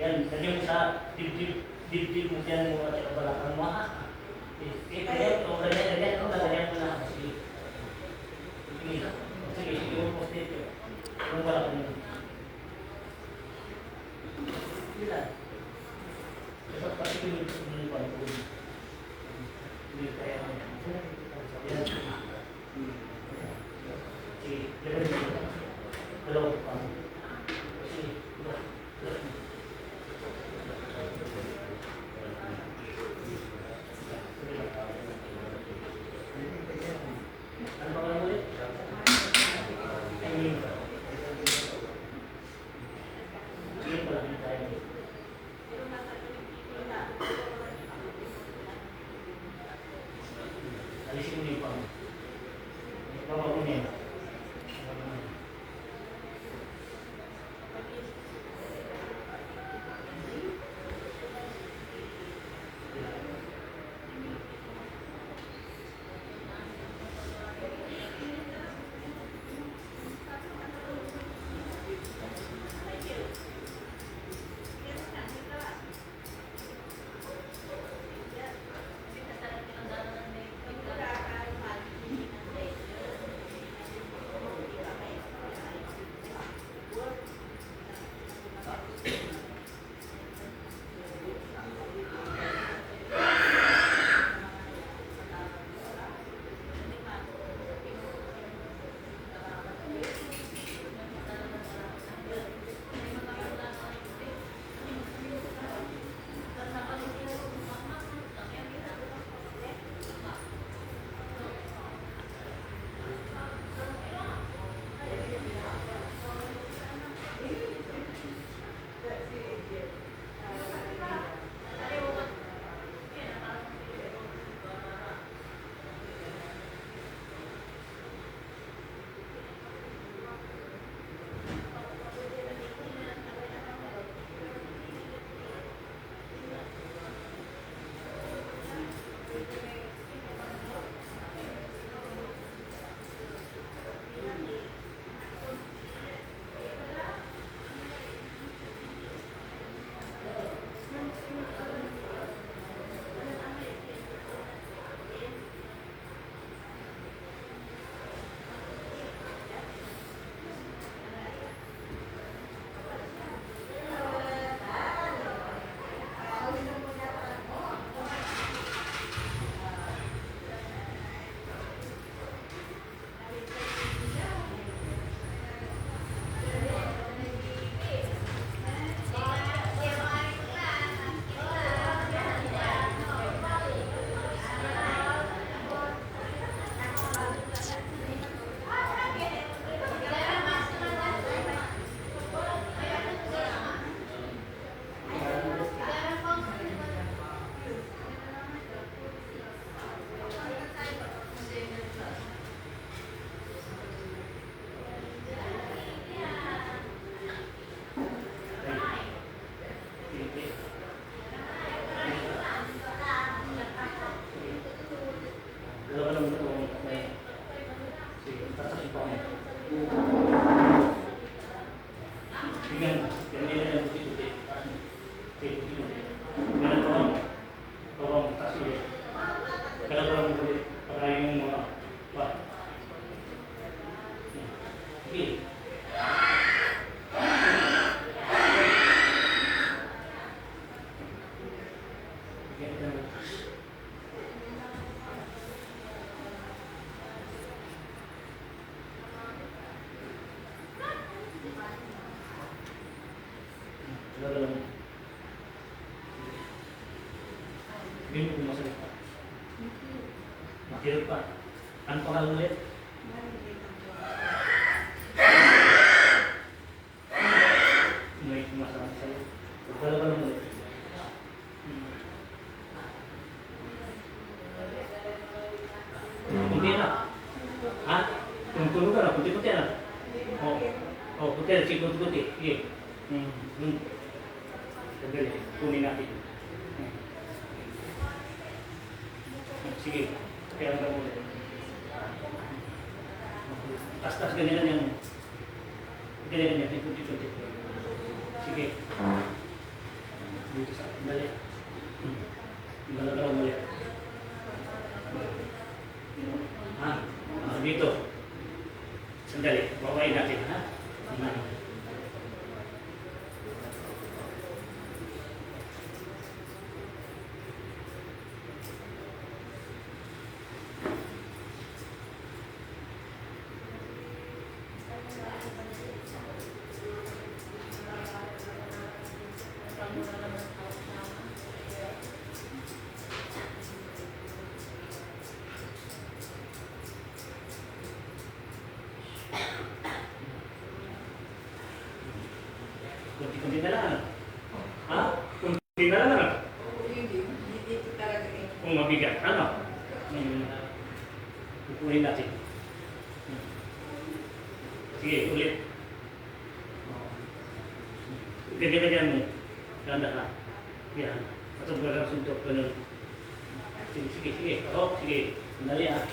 Yan, lagyan mo sa dibdib mo dyan mo at sa balakang mo. Kaya, kung ganyan, lagyan mo na. Sige. Sige, yung post dito. Yung balakang mo. Sige lang. Dapat pati yung balakang. Hindi kaya mo. Yan. Sige, lagyan mo. Hello. Sige. Ano ba kayo ulit? Sige pala, hindi tayo. Alisin mo yung pang. Baba mo niya. Hindi mo kumasalik pa. Makirot pa. Ano pa ka ulit? May kumasalik sa'yo. Pagkala ka lang ulit. Puti na. Ha? Tulog ka na. Puti-puti na. Oh, puti na. Sige, puti-puti. Sige. Sandali. Kunin natin. Sige, kaya lang ulit. Tas-tas ganyan yan. Ganyan yan, ikuti-ikuti. Sige. Dito sa dali. Galaw muli. Ha? Dito. Sandali. Bawain natin, ha? Kunti-kunti na lang. Ha? Kunti na lang. Hindi talaga eh. Kung mabigat, ano? Kukunin natin. Sige, ulit. Ganyan mo. Ganda ka. Yan. Patong ka lang suntok. Ganun. Sige. Sige. Sandali, ha?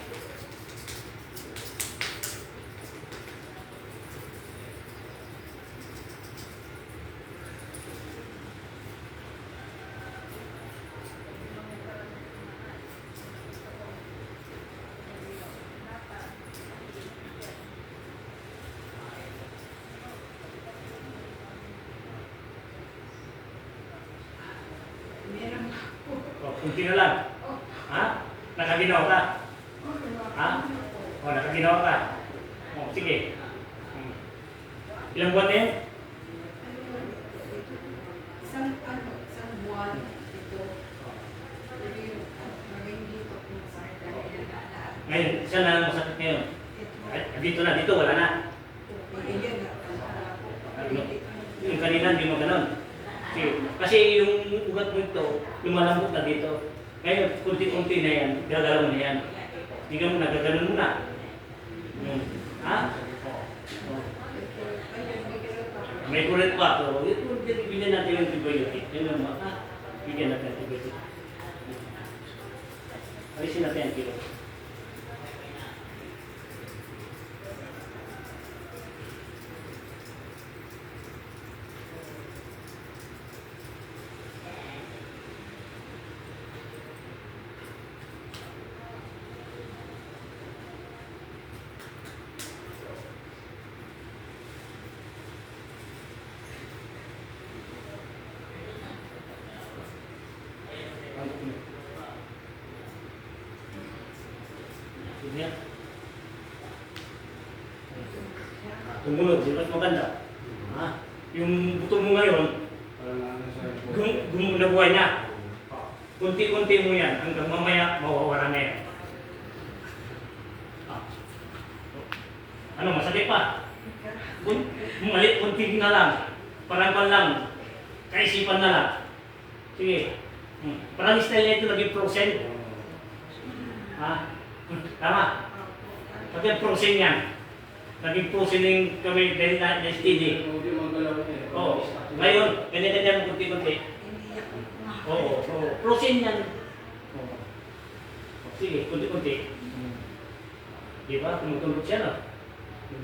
Meron ako. Kunti na lang. Ha? Nakaginaw ka? Ha? Nakaginaw ka? Sige. Ilang buwan na yun? Isang buwan ito. Pero yung maging dito kung saan dahil na Ngayon, saan na lang masakit ngayon? Dito na, dito wala na. Yung kanina, hindi mo ganun. Kasi yung ugat mo ito, lumalambot na dito. Ngayon, kunti-kunti na yan, gagalaw na yan. Hindi ka muna, gagalaw muna. Ha? May kulit pa. So, bigyan natin yung antibiotic. Yan lang mga, bigyan natin antibiotic. Alisin natin ang kilo. Yan. Tumunod, di ba maganda? Ha? Yung buto mo ngayon, nabuhay na. Kunti-kunti mo yan, hanggang mamaya mawawala na yan. Ano, masakit pa? Malit, kunti na lang. Parang lang. Kaisipan na lang. Sige. Parang style na ito naging prosen. Ha? Tama. Pati ang prosen yan. Naging prosen yung kami dahil na STD. Oo. Ngayon, ganyan mo kunti-kunti. Oo. Prosen yan. Sige, kunti-kunti. Di ba? Tumutulog siya, no?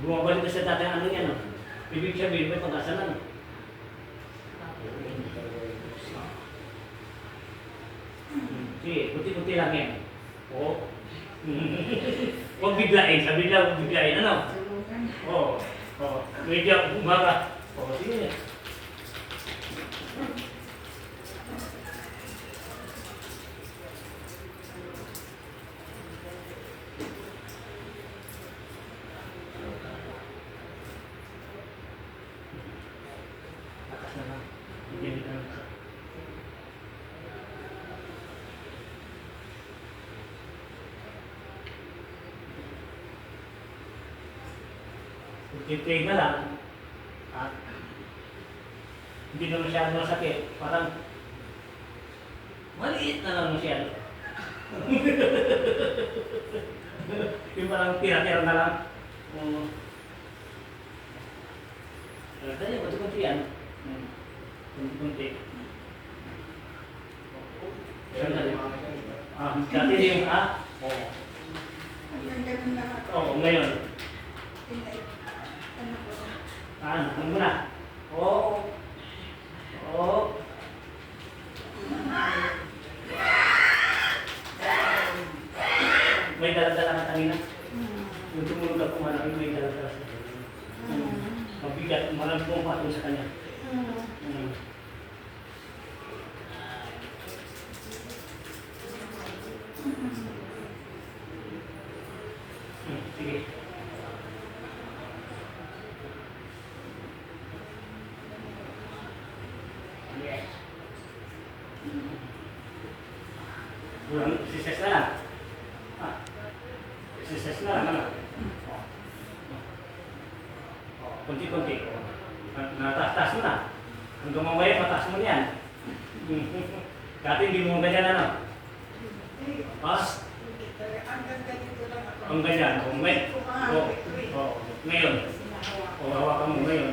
Bumabalik na sa dati ano yan, no? Ibig sabihin, may pag-asa na, no? Sige, kunti-kunti lang yan. Oo. Huwag biglain, sabi nila huwag biglain, ano? Oo. Medyo umaga. Sige. Lakas na lang. Bigyan kita ng Pag-train na lang, at hindi na masyadong masakit, parang maliit na lang masyado. Yung parang tira-tira na lang. Kaya kunti-kunti yan. Kunti-kunti. Dati yung Oo, ngayon. Ano muna? Oo. Bulang, sises na lang. Sises na lang, ano? Kunti-kunti. Nataas-taas mo na. Kung gumaway, mataas mo yan. Dati hindi mo ganyan, ano? Pas? Hanggang ganito lang ako. Ang ganyan, o ngayon. Ngayon. O hawakan mo ngayon.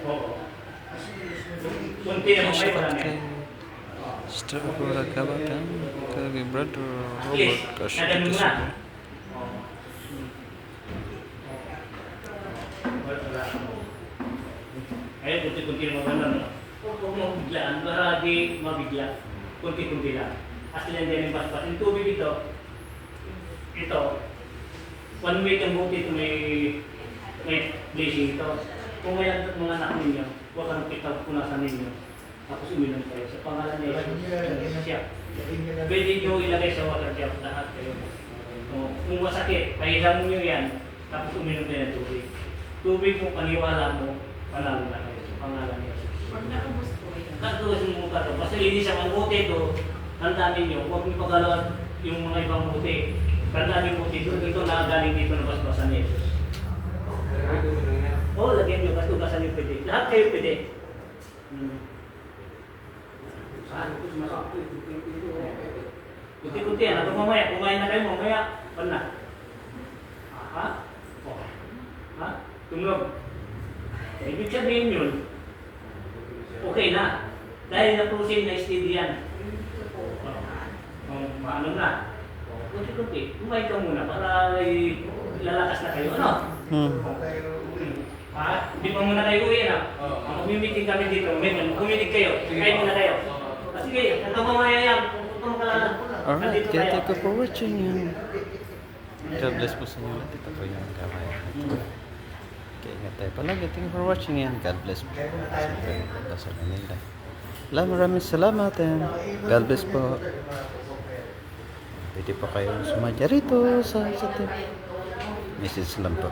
Oo. Kunti na mo ngayon, marami. Setelah kabakan kami brother Please, Robert kasih nadal mo kita na. semua. Ayun, kunti-kunti na magandang. Huwag mo biglaan, para di mabigla. Kunti-kunti lang. Kasi yan din yung basbas. Yung tubig ito, 1 week ang buti ito may blessing ito. Kung may mga anak ninyo, huwag kang pitag punasan ninyo. Tapos uminom kayo. Sa pangalan niya, siya. Pwede nyo ilagay sa water jar lahat kayo. Kung masakit, pahilang nyo yan. Tapos uminom kayo ng tubig. Tubig mo, paniwala mo, panalo na kayo. Sa pangalan niya. Pag naubos ko yun. Katulas mo ka ito. Basta linis ang bote ito, tandaan ninyo, huwag niyo pagalawan yung mga ibang bote. Tandaan yung bote ito, ito nakagaling dito na basbasan ni Jesus. Oo, lagyan nyo, basta yung pwede. Lahat kayo pwede. Saan? Kunti-kunti yan. Hanggang mamaya, kumain na kayo, mamaya, pan na. Ha? Ha? Tumunog. Ibig sabihin yun, okay na. Dahil na-protein na steady yan. Paano na? Kunti-kunti. Kumain ka muna para lalakas na kayo. Ano? Ha? Hindi pa muna kayo uwi na. Mag-meeting kami dito. Mag-meeting kayo. Kain muna kayo. Sige, hanggang mamaya yan. Alright, thank you for watching. God bless po sa inyo lahat. Ito po yung kamay. Okay, ingat tayo palagi. Thank you for watching yan. God bless po. Siyempre, dasal na nila. Maraming salamat and God bless po. Pwede po kayong sumadya rito sa team. Message lang po.